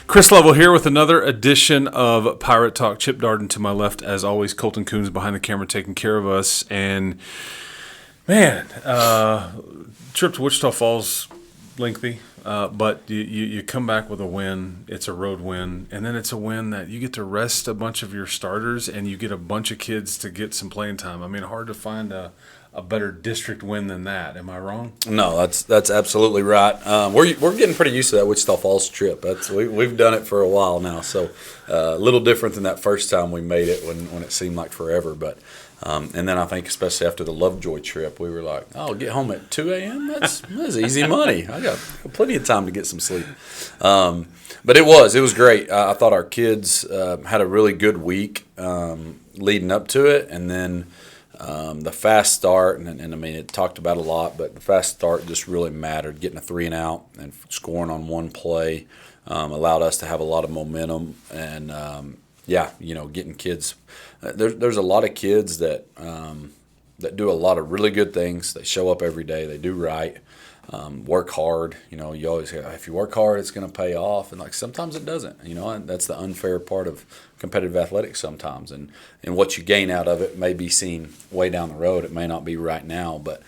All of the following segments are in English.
Chris Lovell here with another edition of Pirate Talk. Chip Darden to my left, as always. Colton Coons behind the camera taking care of us. And, man, trip to Wichita Falls, lengthy. But you come back with a win. It's a road win. And then it's a win that you get to rest a bunch of your starters and you get a bunch of kids to get some playing time. I mean, hard to find a better district win than that. Am I wrong? No, that's absolutely right. We're getting pretty used to that Wichita Falls trip. We've done it for a while now, so a little different than that first time we made it when it seemed like forever. But and then I think especially after the Lovejoy trip, we were like, "Oh, get home at 2 a.m. That's easy money. I got plenty of time to get some sleep." But it was great. I thought our kids had a really good week leading up to it, and then. The fast start, and I mean, it talked about a lot, but the fast start just really mattered. Getting a 3-and-out and scoring on one play allowed us to have a lot of momentum. And, getting kids. There's a lot of kids that do a lot of really good things. They show up every day. They do right. Work hard. You always hear, if you work hard, it's going to pay off. And, sometimes it doesn't. And that's the unfair part of competitive athletics sometimes. And what you gain out of it may be seen way down the road. It may not be right now. But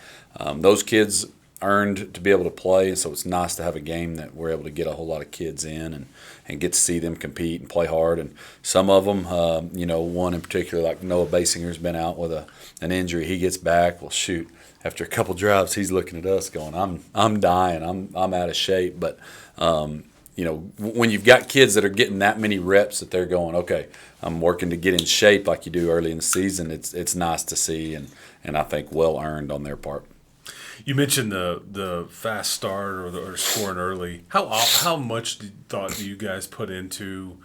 those kids earned to be able to play. And so it's nice to have a game that we're able to get a whole lot of kids in and get to see them compete and play hard. And some of them, one in particular, like Noah Basinger's been out with an injury. He gets back. Well, shoot. After a couple drives, he's looking at us going, I'm dying. I'm out of shape. But, when you've got kids that are getting that many reps that they're going, okay, I'm working to get in shape like you do early in the season, it's nice to see and I think well earned on their part. You mentioned the fast start or scoring early. How much thought do you guys put into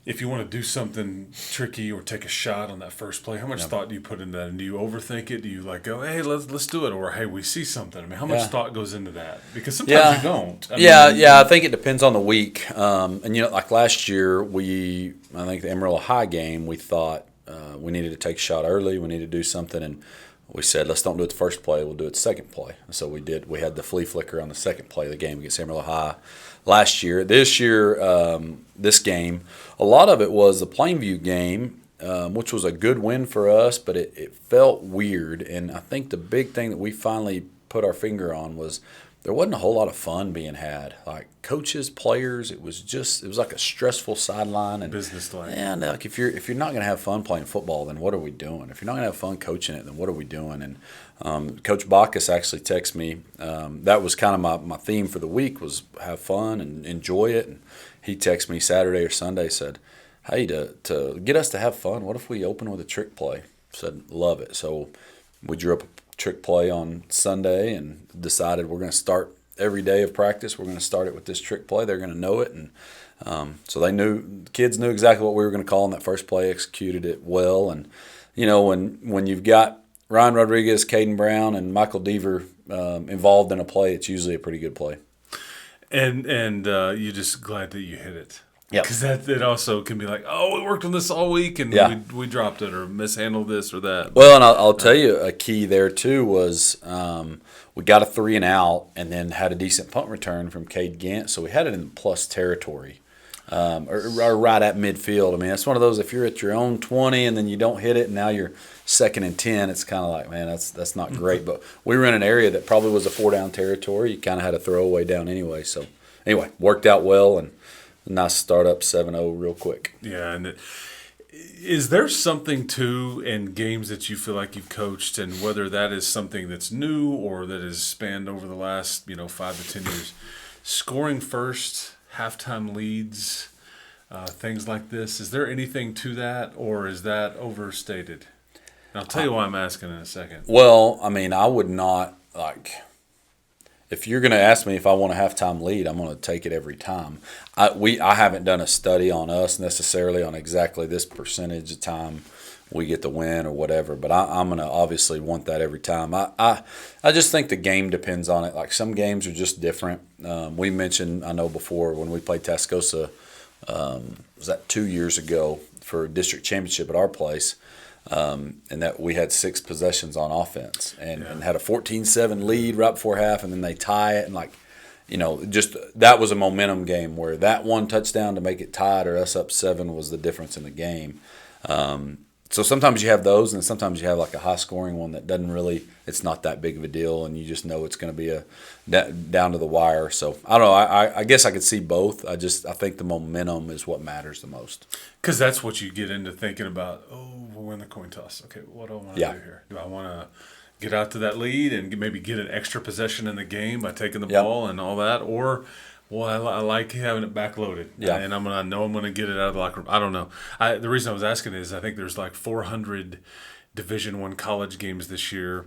if you want to do something tricky or take a shot on that first play? How much thought do you put into that? And do you overthink it? Do you go, hey, let's do it, or hey, we see something? I mean, how much thought goes into that? Because sometimes you don't. I think it depends on the week. Like last year, I think the Amarillo High game, we thought we needed to take a shot early. We needed to do something, and we said, let's don't do it the first play. We'll do it the second play. And so we did. We had the flea flicker on the second play of the game against Amarillo High last year. This year, this game, a lot of it was the Plainview game, which was a good win for us, but it felt weird. And I think the big thing that we finally put our finger on was there wasn't a whole lot of fun being had. Like coaches, players, it was like a stressful sideline and business like. And if you're not going to have fun playing football, then what are we doing? If you're not going to have fun coaching it, then what are we doing? And Coach Bacchus actually texted me. That was kind of my theme for the week was have fun and enjoy it. And he texted me Saturday or Sunday, said, hey, to get us to have fun, what if we open with a trick play? I said, love it. So we drew up a trick play on Sunday and decided we're going to start every day of practice. We're going to start it with this trick play. They're going to know it. And so the kids knew exactly what we were going to call on that first play, executed it well. And, when you've got Ryan Rodriguez, Caden Brown, and Michael Deaver involved in a play, it's usually a pretty good play. And you're just glad that you hit it. Yeah. Because it also can be like, we worked on this all week and we dropped it or mishandled this or that. Well, and I'll tell you a key there too was we got a 3-and-out and then had a decent punt return from Cade Gant, so we had it in plus territory. Or right at midfield. I mean, it's one of those, if you're at your own 20 and then you don't hit it and now you're 2nd and 10, it's kind of like, man, that's not great. But we were in an area that probably was a 4-down territory. You kind of had a throwaway down anyway. So, anyway, worked out well and nice start up 7-0 real quick. Yeah, and is there something too in games that you feel like you've coached, and whether that is something that's new or that has spanned over the last 5 to 10 years, scoring first, halftime leads, things like this? Is there anything to that, or is that overstated? And I'll tell you why I'm asking in a second. Well, I mean, I would not if you're going to ask me if I want a halftime lead, I'm going to take it every time. I haven't done a study on us necessarily on exactly this percentage of time we get the win or whatever, but I'm going to obviously want that every time. I just think the game depends on it. Like some games are just different. We mentioned, I know before, when we played Tascosa, was that 2 years ago for a district championship at our place, and that we had 6 possessions on offense and had a 14-7 lead right before half, and then they tie it, and just that was a momentum game where that one touchdown to make it tied or us up 7 was the difference in the game. So sometimes you have those, and sometimes you have like a high-scoring one that doesn't really – it's not that big of a deal, and you just know it's going to be down to the wire. So, I don't know. I guess I could see both. I think the momentum is what matters the most. Because that's what you get into thinking about, we'll win the coin toss. Okay, what do I want to do here? Do I want to get out to that lead and maybe get an extra possession in the game by taking the ball and all that? Or – well, I like having it backloaded, and I know I'm going to get it out of the locker room. I don't know. The reason I was asking is I think there's like 400 Division I college games this year,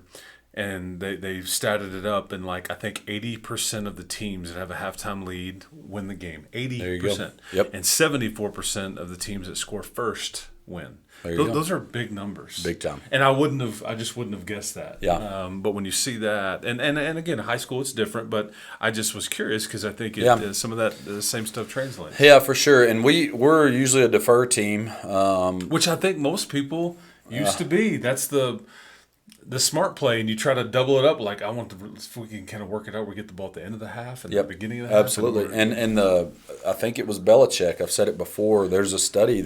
and they've statted it up, and like I think 80% of the teams that have a halftime lead win the game. 80%. There you go. Yep. And 74% of the teams that score first win. Those are big numbers, big time. And I just wouldn't have guessed that. Yeah. But when you see that, and again, high school it's different. But I just was curious because I think some of that the same stuff translates. Yeah, for sure. And we're usually a defer team, which I think most people used to be. That's the smart play, and you try to double it up. Like if we can kind of work it out, we get the ball at the end of the half and the beginning of the half. Absolutely. And I think it was Belichick. I've said it before. There's a study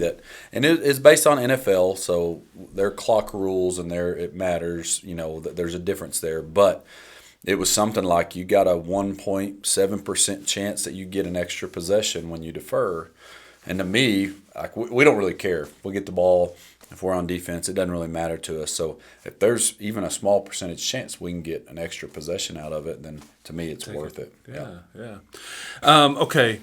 and it's based on NFL, so their clock rules and it matters. That there's a difference there, but it was something like you got a 1.7% chance that you get an extra possession when you defer. And to me, like we don't really care if we get the ball. If we're on defense, it doesn't really matter to us. So if there's even a small percentage chance we can get an extra possession out of it, then to me it's worth it. Yeah. Okay.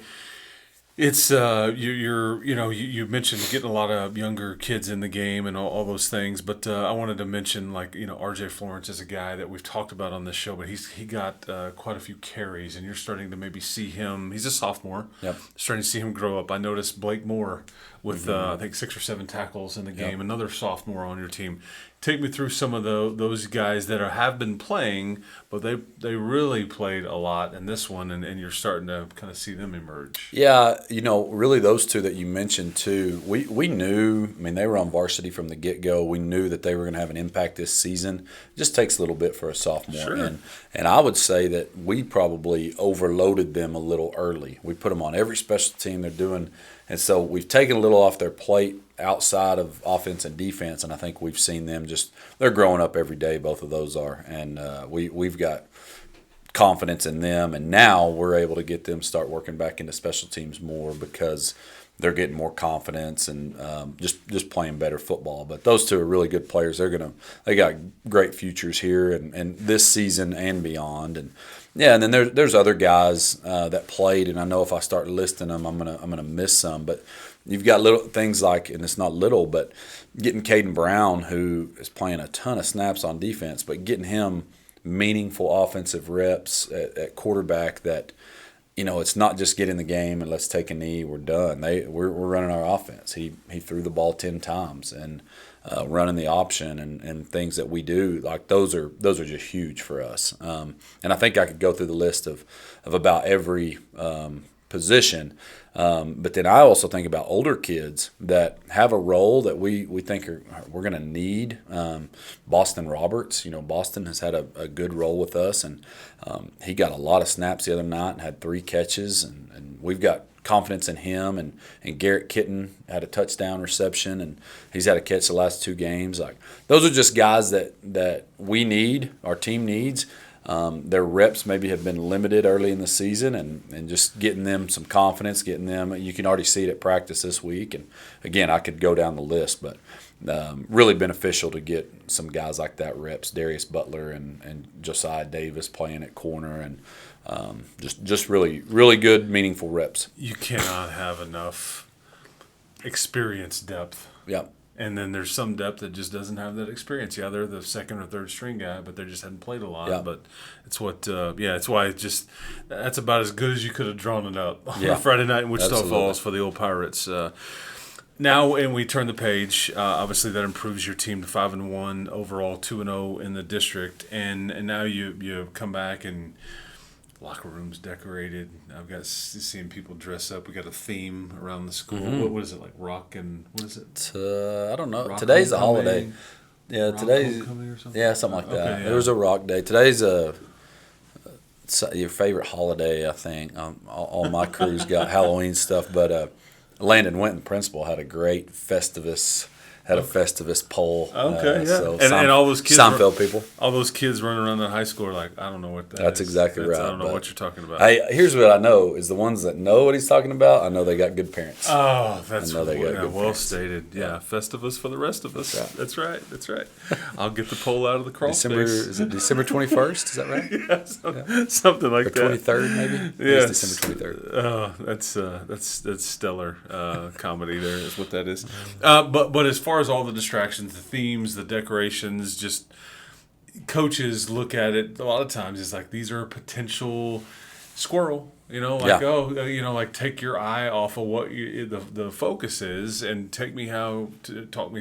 It's you mentioned getting a lot of younger kids in the game and all those things, but I wanted to mention R.J. Florence is a guy that we've talked about on this show, but he got quite a few carries, and you're starting to maybe see him. He's a sophomore. Yep. Starting to see him grow up. I noticed Blake Moore with I think 6 or 7 tackles in the game. Another sophomore on your team. Take me through some of those guys that have been playing, but they really played a lot in this one, and you're starting to kind of see them emerge. Yeah, really those two that you mentioned too, we knew, they were on varsity from the get-go. We knew that they were going to have an impact this season. It just takes a little bit for a sophomore. Sure. And I would say that we probably overloaded them a little early. We put them on every special team they're doing, and so we've taken a little off their plate outside of offense and defense, and I think we've seen them they're growing up every day, both of those are, and we've got confidence in them, and now we're able to get them start working back into special teams more because they're getting more confidence and just playing better football. But those two are really good players. They got great futures here and this season and beyond. And and then there's other guys that played, and I know if I start listing them, I'm gonna miss some. But you've got little things like, and it's not little, but getting Caden Brown, who is playing a ton of snaps on defense, but getting him meaningful offensive reps at quarterback that, it's not just get in the game and let's take a knee, we're done. We're running our offense. He threw the ball 10 times and running the option and things that we do, like those are just huge for us. And I think I could go through the list of about every position. But then I also think about older kids that have a role that we think we're going to need. Boston Roberts, Boston has had a good role with us, and he got a lot of snaps the other night and had 3 catches, and we've got confidence in him. And Garrett Kitten had a touchdown reception, and he's had a catch the last 2 games. Like those are just guys that we need, our team needs. Their reps maybe have been limited early in the season, and just getting them some confidence, getting them. You can already see it at practice this week, and again, I could go down the list, but really beneficial to get some guys like that reps. Darius Butler and Josiah Davis playing at corner, and just really really good, meaningful reps. You cannot have enough experience depth. Yeah. And then there's some depth that just doesn't have that experience. Yeah, they're the 2nd or 3rd string guy, but they just hadn't played a lot. Yeah. But it's it's why that's about as good as you could have drawn it up on Yeah. a Friday night in Wichita Absolutely. Falls for the old Pirates. Now, and we turn the page. Obviously, that improves your team to 5-1 overall, 2-0 in the district, and now you come back and locker rooms decorated. I've got seeing people dress up. We got a theme around the school. Mm-hmm. What is it, like rock and what is it? I don't know. Rock Today's a homecoming? holiday. Yeah, Rock today's homecoming or something? yeah, something like that. Okay, yeah. There was a rock day. Today's your favorite holiday, I think. All my crews got Halloween stuff, but Landon Winton, principal, had a great Festivus. Had a Festivus poll. Okay, yeah. So And all those kids, Seinfeld people. all those kids running around the high school are like, I don't know what that is. That's exactly right. I don't know what you're talking about. Hey, here's what I know is the ones that know what he's talking about, I know they got good parents. Oh, that's well well stated. Yeah, Festivus for the rest of us. That's right. That's right. I'll get the poll out of the crawl space. Is it December 21st? Is that right? Yeah, something like or that. 23rd, maybe? Yes. It's December 23rd. Oh, that's stellar comedy. There is what that is. But as far as all the distractions, the themes, the decorations, just coaches look at it a lot of times. It's like these are a potential squirrel. Like take your eye off of what the focus is, and talk me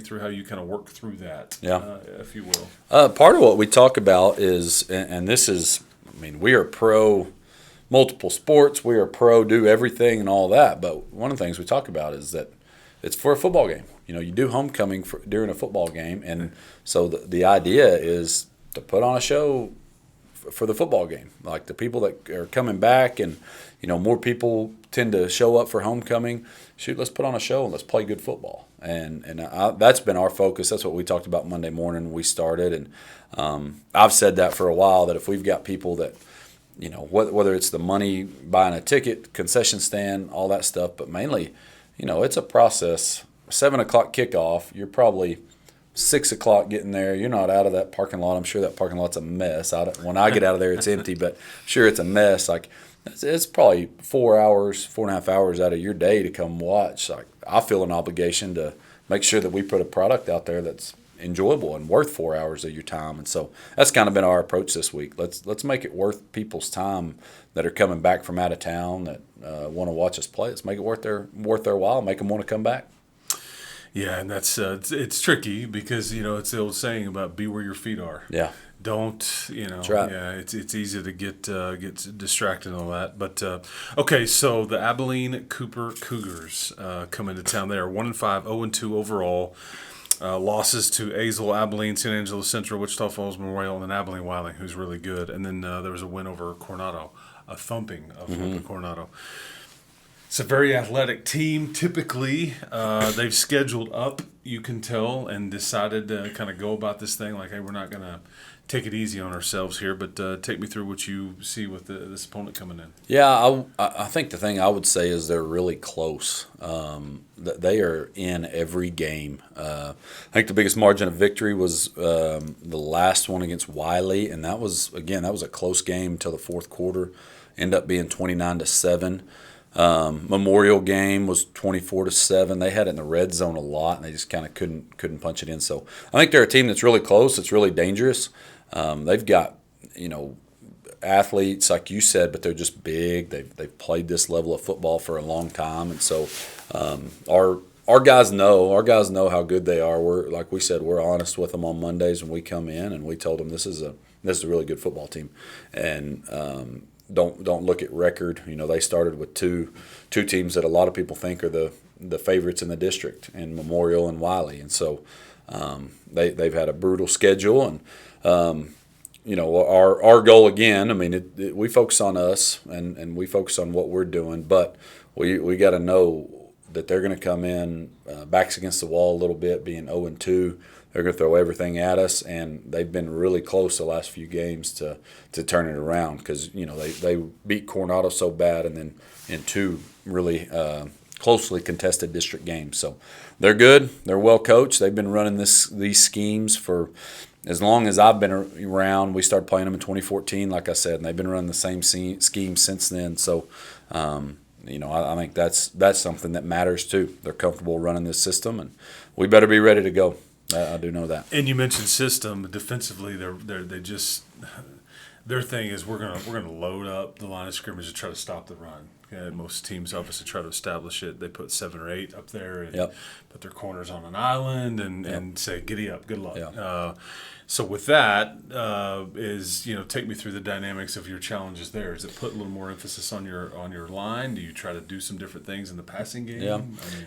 through how you kind of work through that, if you will. Part of what we talk about is, and this is, we are pro multiple sports, we are pro do everything and all that, but one of the things we talk about is that it's for a football game. You do homecoming during a football game, and so the idea is to put on a show for the football game. Like the people that are coming back, and more people tend to show up for homecoming. Shoot, let's put on a show and let's play good football. And that's been our focus. That's what we talked about Monday morning when we started. And I've said that for a while, that if we've got people that, whether it's the money, buying a ticket, concession stand, all that stuff, but mainly, it's a process. 7 o'clock kickoff, you're probably 6 o'clock getting there. You're not out of that parking lot. I'm sure that parking lot's a mess. When I get out of there, it's empty, but I'm sure it's a mess. Like it's probably 4.5 hours out of your day to come watch. Like I feel an obligation to make sure that we put a product out there that's enjoyable and worth 4 hours of your time. And so that's kind of been our approach this week. Let's make it worth people's time that are coming back from out of town that want to watch us play. Let's make it worth their while. Make them want to come back. Yeah, and that's it's tricky because it's the old saying about be where your feet are. Yeah. Don't That's right. Yeah, it's easy to get distracted and all that. But okay, so the Abilene Cooper Cougars come into town. They are 1-5, 0-2 overall. Losses to Azle, Abilene, San Angelo Central, Wichita Falls Memorial, and then Abilene Wyling, who's really good. And then there was a win over Coronado, a thumping of Coronado. It's a very athletic team. Typically, they've scheduled up, you can tell, and decided to kind of go about this thing like, hey, we're not going to take it easy on ourselves here, but take me through what you see with this opponent coming in. Yeah, I think the thing I would say is they're really close. They are in every game. I think the biggest margin of victory was the last one against Wiley, and that was a close game until the fourth quarter. Ended up being 29-7. Memorial game was 24-7. They had it in the red zone a lot, and they just kind of couldn't punch it in. So I think they're a team that's really close. It's really dangerous. They've got athletes like you said, but they're just big. They've played this level of football for a long time, and so our guys know how good they are. We're like we said, we're honest with them on Mondays when we come in, and we told them this is a really good football team, and don't look at record. They started with two teams that a lot of people think are the favorites in the district, in Memorial and Wiley, and so they've had a brutal schedule. And our goal again. We focus on us and we focus on what we're doing, but we got to know that they're going to come in backs against the wall a little bit, being 0-2. They're going to throw everything at us, and they've been really close the last few games to turn it around because they beat Coronado so bad, and then in two really closely contested district games. So they're good. They're well coached. They've been running these schemes for as long as I've been around. We started playing them in 2014, like I said, and they've been running the same scheme since then. So I think that's something that matters too. They're comfortable running this system, and we better be ready to go. I do know that. And you mentioned system. Defensively, their thing is we're gonna load up the line of scrimmage to try to stop the run. Most teams obviously try to establish it. They put 7 or 8 up there and put their corners on an island and say, giddy up, good luck. Yep. So with that, take me through the dynamics of your challenges there. Is it put a little more emphasis on your line? Do you try to do some different things in the passing game?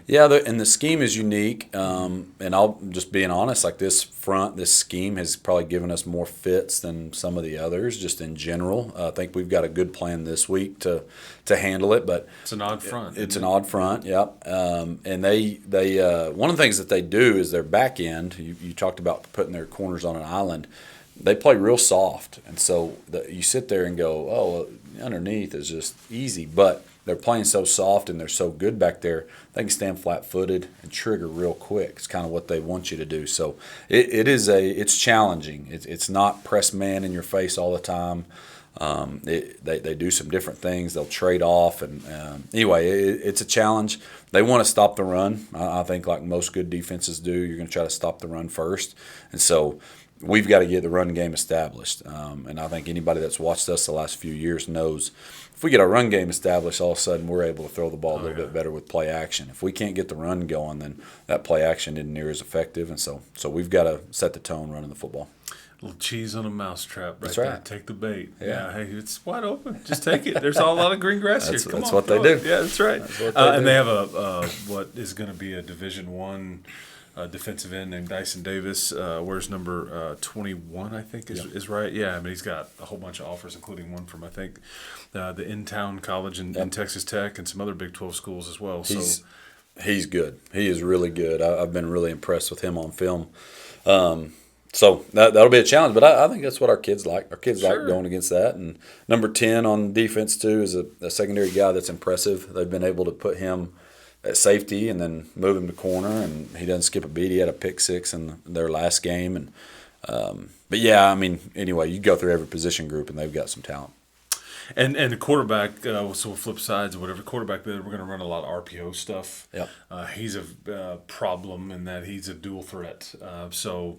Yeah, I mean, and the scheme is unique. And I'll just being honest, like this scheme has probably given us more fits than some of the others, just in general. I think we've got a good plan this week to handle it, but it's an odd front. It's an odd front, yep. And they one of the things that they do is their back end. You talked about putting their corners on an island. They play real soft, and so you sit there and go, oh, underneath is just easy, but they're playing so soft and they're so good back there, they can stand flat-footed and trigger real quick. It's kind of what they want you to do. So it's challenging. It's not press man in your face all the time. They do some different things. They'll trade off, and anyway, it's a challenge. They want to stop the run. I think like most good defenses do, you're going to try to stop the run first, and so we've got to get the run game established. And I think anybody that's watched us the last few years knows if we get our run game established, all of a sudden we're able to throw the ball a little bit better with play action. If we can't get the run going, then that play action isn't near as effective, and so we've got to set the tone running the football. A little cheese on a mousetrap That's there. right. Take the bait. Yeah. Hey, it's wide open. Just take it. There's a lot of green grass here. That's what they do. Yeah, that's right. That's what they do. And they have what is going to be a Division I defensive end named Dyson Davis. Wears number 21, I think is right. Yeah, I mean he's got a whole bunch of offers, including one from I think the in-town college in Texas Tech and some other Big 12 schools as well. He's good. He is really good. I've been really impressed with him on film. So that'll be a challenge, but I think that's what our kids like. Our kids like going against that. And number 10 on defense, too, is a secondary guy that's impressive. They've been able to put him at safety and then move him to corner, and he doesn't skip a beat. He had a pick six in their last game. But, yeah, I mean, anyway, you go through every position group, and they've got some talent. And the quarterback, so we'll flip sides or whatever. Quarterback, we're going to run a lot of RPO stuff. Yep. He's a problem in that he's a dual threat. So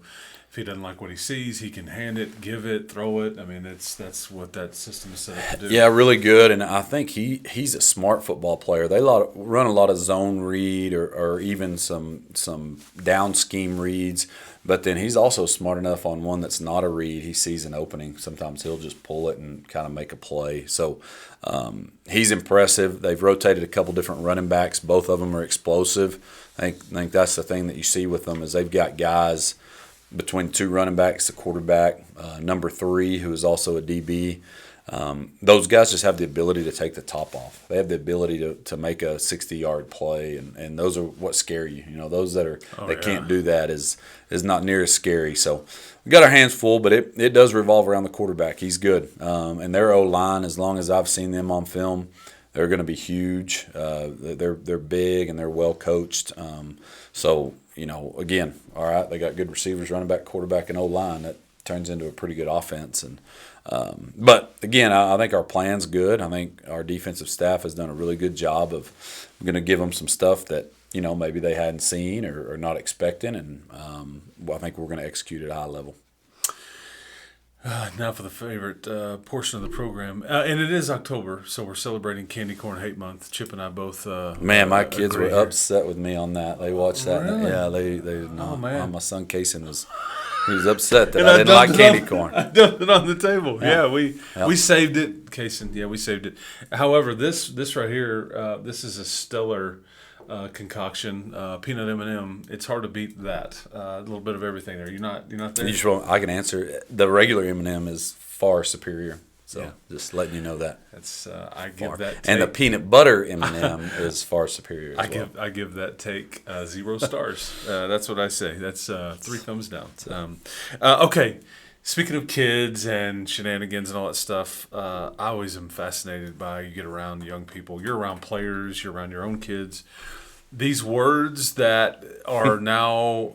if he doesn't like what he sees, he can hand it, give it, throw it. I mean, that's what that system is set up to do. Yeah, really good. And I think he's a smart football player. They run a lot of zone read or even some down scheme reads. But then he's also smart enough on one that's not a read. He sees an opening. Sometimes he'll just pull it and kind of make a play. So he's impressive. They've rotated a couple different running backs. Both of them are explosive. I think that's the thing that you see with them is they've got guys between two running backs, the quarterback, number 3, who is also a DB. Those guys just have the ability to take the top off. They have the ability to make a 60-yard play, and those are what scare you. You know, those that can't do that is not near as scary. So we got our hands full, but it does revolve around the quarterback. He's good, and their O-line, as long as I've seen them on film, they're going to be huge. They're big and they're well coached. So you know, again, all right, they got good receivers, running back, quarterback, and O-line. That turns into a pretty good offense. And but again, I think our plan's good. I think our defensive staff has done a really good job of going to give them some stuff that you know maybe they hadn't seen or not expecting, and I think we're going to execute at a high level. Now for the favorite portion of the program, and it is October, so we're celebrating Candy Corn Hate Month. Chip and I both. Man, my kids were upset with me on that. They watched that. Really? Yeah, they. Oh man, my son Kason was upset that I didn't like candy corn. I dumped it on the table. Yeah, we saved it, Kason. Yeah, we saved it. However, this right here, this is a stellar concoction, peanut M&M. It's hard to beat that. A little bit of everything there. You're not there. I can answer. The regular M&M is far superior. So just letting you know that. That's I give that. Take, and the peanut butter M&M is far superior. I give that take 0 stars. That's what I say. That's 3 thumbs down. Okay. Speaking of kids and shenanigans and all that stuff, I always am fascinated by you get around young people. You're around players. You're around your own kids. These words that are now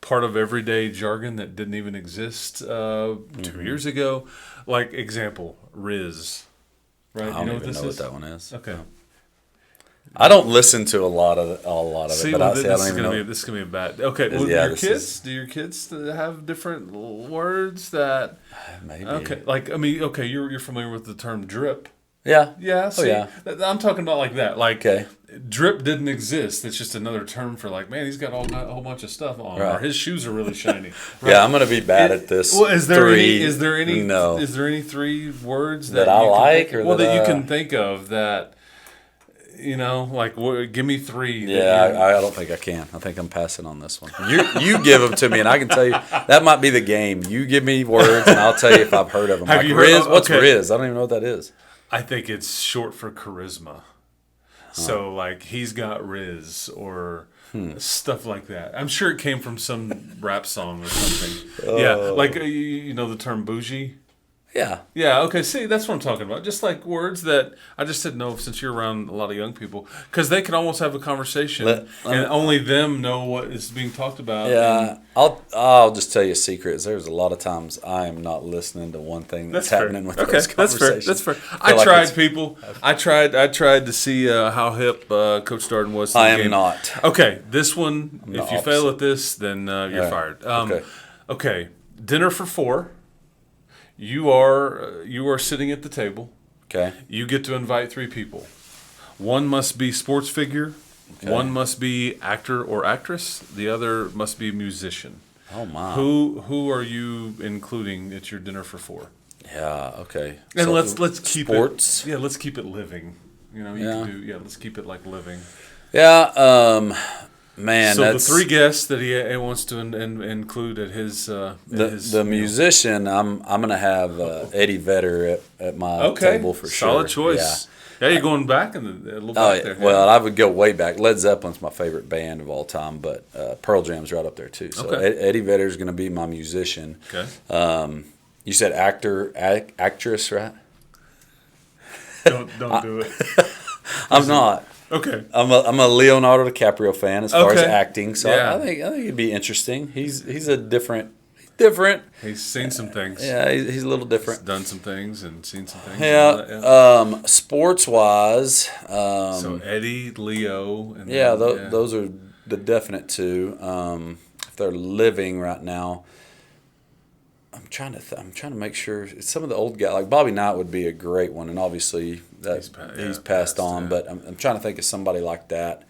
part of everyday jargon that didn't even exist 2 years ago. Like, example, Riz. Right? I don't even know what that one is. Okay. I don't listen to a lot of it, See, but well, I don't even know. This is gonna be a bad. Okay, well, do your kids have different words that? Maybe. Okay, like I mean, okay, you're familiar with the term drip. Yeah. Yeah, see, yeah. I'm talking about like that. Like, Okay. drip didn't exist. It's just another term for like, man, he's got a whole bunch of stuff on, or Right. his shoes are really shiny. Right? Yeah, I'm gonna be bad at this. Well, is there three. any? Is there any? No. Is there any three words That I you can like, think, or well, that that you I- can think of that? Like, give me three. Yeah, I don't think I can. I think I'm passing on this one. You give them to me, and I can tell you that might be the game. You give me words, and I'll tell you if I've heard of them. Have like you heard Riz? of- What's okay. Riz? I don't even know what that is. I think it's short for charisma. So like he's got Riz or stuff like that. I'm sure it came from some rap song or something. Yeah, like you know the term bougie. Yeah. Yeah, okay, see, that's what I'm talking about. Just like words that I just said no, since you're around a lot of young people, because they can almost have a conversation and only them know what is being talked about. Yeah, I'll just tell you a secret. Is there's a lot of times I am not listening to one thing that's happening with those conversations. That's fair. I I tried, people. I tried to see how hip Coach Darden was to the I am game. not. Okay, this one, the if you fail opposite. at this, then you're fired. Okay, dinner for 4. You are sitting at the table. Okay. You get to invite 3 people. One must be sports figure. Okay. One must be actor or actress. The other must be musician. Oh my. Who are you including at your dinner for 4? Yeah. Okay. And So, let's keep sports. it. Yeah, let's keep it living. You know, you Yeah. can do. Yeah, let's keep it like living. Yeah. Man, So that's the 3 guests that he wants to include at his the musician. I'm gonna have Eddie Vedder at my table for sure. Solid choice. Yeah, you're going back a little Oh, back there. well, I would go way back. Led Zeppelin's my favorite band of all time, but Pearl Jam's right up there too. So Okay. Eddie Vedder's going to be my musician. Okay. You said actress, right? Don't do it. I'm not. Okay. I'm a Leonardo DiCaprio fan as far as Okay. acting. So Yeah. I think it'd be interesting. He's a different. He's seen some things. Yeah, he's a little He's different. done some things and seen some things. and all that, Yeah. Sports wise. So Eddie, Leo, and Yeah, then, those are the definite 2. If they're living right now, I'm trying to make sure some of the old guys like Bobby Knight would be a great one, and obviously he's passed on. yeah. But I'm trying to think of somebody like that.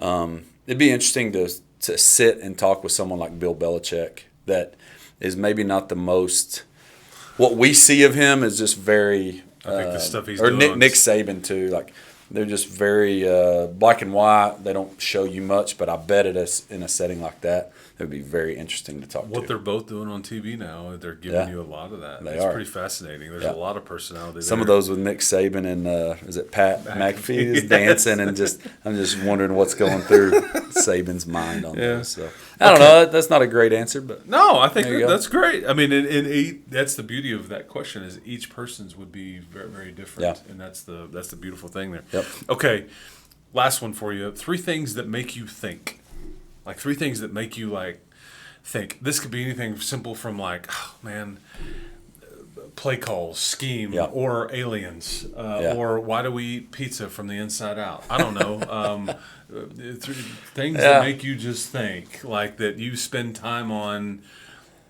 It'd be interesting to sit and talk with someone like Bill Belichick that is maybe not the most. What we see of him is just very. I think the stuff he's or doing Nick Saban too. Like they're just very black and white. They don't show you much, but I bet it is in a setting like that. It would be very interesting to talk what to. they're both doing on TV now, they're giving you a lot of that. They It's are. pretty fascinating. There's Yeah. a lot of personality Some there. of those with Nick Saban and is it Pat McAfee is Yes. dancing and I'm just wondering what's going through Saban's mind on Yeah. those. So I don't know. That's not a great answer, but No, I think There you go. that's great. I mean, that's the beauty of that question is each person's would be very, very different, Yeah. and that's the beautiful thing there. Yep. Okay, last one for you. 3 things that make you think, like 3 things that make you like think. This could be anything simple from like, oh man, play calls, scheme, Yeah. or aliens, Yeah. or why do we eat pizza from the inside out? I don't know. Things Yeah. that make you just think, like that you spend time on,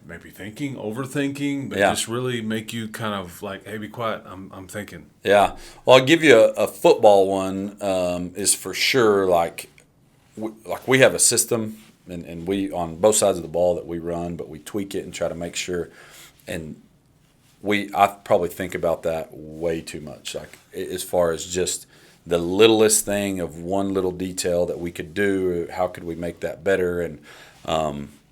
maybe thinking, overthinking, but Yeah. just really make you kind of like, hey, be quiet. I'm thinking. yeah. Well, I'll give you a football one. Is for sure like we have a system and we on both sides of the ball that we run, but we tweak it and try to make sure. And I probably think about that way too much. Like as far as just the littlest thing of one little detail that we could do, how could we make that better? And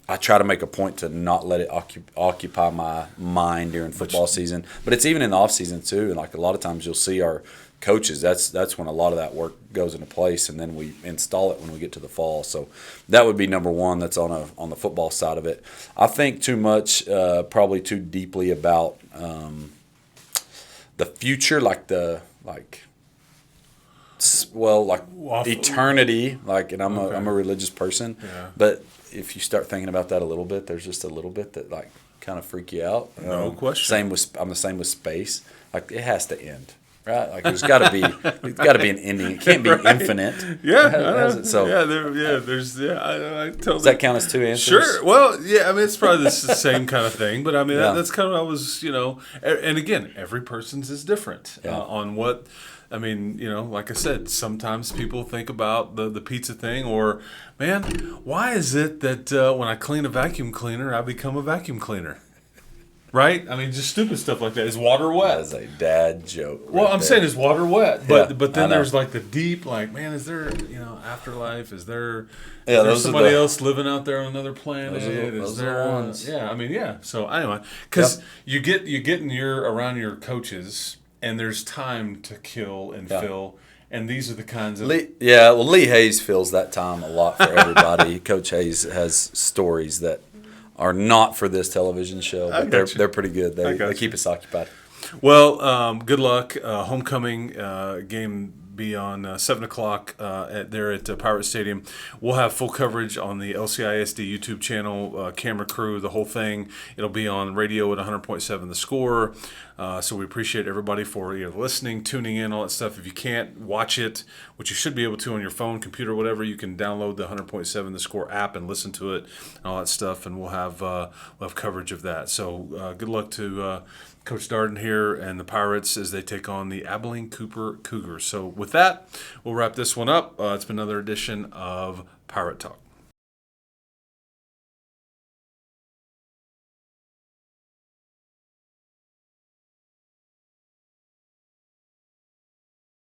I try to make a point to not let it occupy my mind during football season. But it's even in the off season too. And like a lot of times you'll see our coaches, that's when a lot of that work goes into place, and then we install it when we get to the fall. So that would be number one. That's on the football side of it. I think too much, probably too deeply about the future, eternity. And I'm a religious person, Yeah. but if you start thinking about that a little bit, there's just a little bit that like kind of freak you out. No question. I'm the same with space. Like it has to end. Right, like there's got to be an ending. It can't be infinite. Yeah, So there's I totally. does that count as two answers? Sure. Well, yeah. I mean, it's probably the same kind of thing, but I mean, Yeah. that's kind of what I was, And again, every person's is different on what. I mean, like I said, sometimes people think about the pizza thing, or man, why is it that when I clean a vacuum cleaner, I become a vacuum cleaner? Right? I mean, just stupid stuff like that. Is water wet? That's a dad joke. Well, I'm saying is water wet, but I then know. there's like the deep, like, man, is there afterlife? Is there Yeah, is there those are somebody the- else living out there on another planet? Those are the there ones. Yeah, I mean, yeah. So anyway, because you get in around your coaches, and there's time to kill and fill, and these are the kinds of Lee Hayes fills that time a lot for everybody. Coach Hayes has stories that are not for this television show, but they're pretty good. They keep us occupied. Well, good luck. Homecoming game be on 7 o'clock there at Pirate Stadium. We'll have full coverage on the LCISD YouTube channel, camera crew, the whole thing. It'll be on radio at 100.7 The Score. So we appreciate everybody for listening, tuning in, all that stuff. If you can't watch it, which you should be able to on your phone, computer, whatever, you can download the 100.7 The Score app and listen to it and all that stuff, and we'll have coverage of that. So good luck to Coach Darden here and the Pirates as they take on the Abilene Cooper Cougars. So with that, we'll wrap this one up. It's been another edition of Pirate Talk.